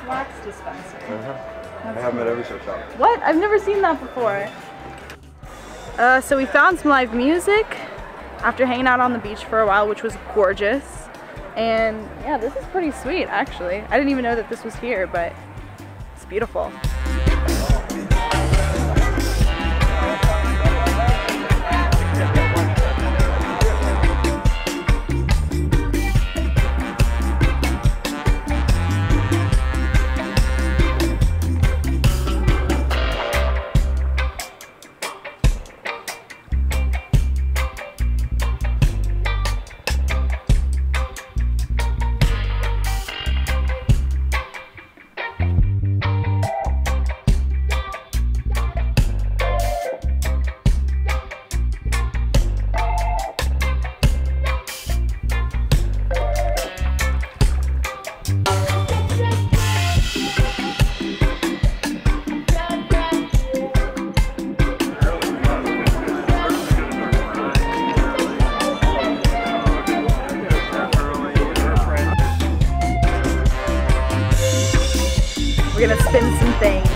Wax dispenser. I have them at every surf shop. What? I've never seen that before. So we found some live music after hanging out on the beach for a while, which was gorgeous. And yeah, this is pretty sweet actually. I didn't even know that this was here, but it's beautiful. We're gonna spin some things.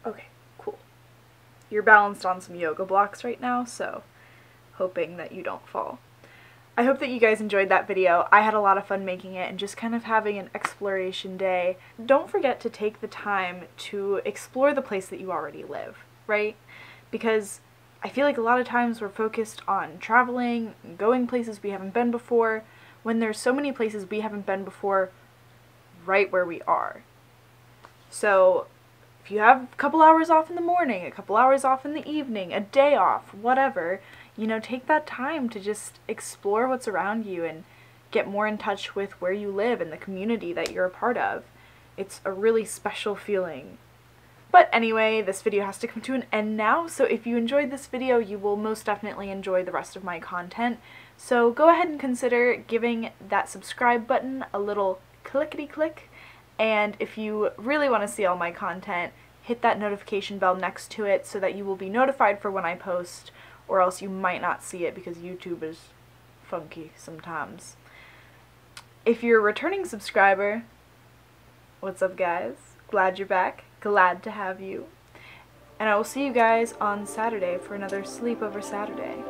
Okay, cool. You're balanced on some yoga blocks right now, so hoping that you don't fall. I hope that you guys enjoyed that video. I had a lot of fun making it and just kind of having an exploration day. Don't forget to take the time to explore the place that you already live, right? Because I feel like a lot of times we're focused on traveling, going places we haven't been before, when there's so many places we haven't been before right where we are. So if you have a couple hours off in the morning, a couple hours off in the evening, a day off, whatever, you know, take that time to just explore what's around you and get more in touch with where you live and the community that you're a part of. It's a really special feeling. But anyway, this video has to come to an end now, so if you enjoyed this video, you will most definitely enjoy the rest of my content. So go ahead and consider giving that subscribe button a little clickety-click, and if you really want to see all my content, hit that notification bell next to it so that you will be notified for when I post, or else you might not see it because YouTube is funky sometimes. If you're a returning subscriber, what's up guys? Glad you're back. Glad to have you. And I will see you guys on Saturday for another Sleepover Saturday.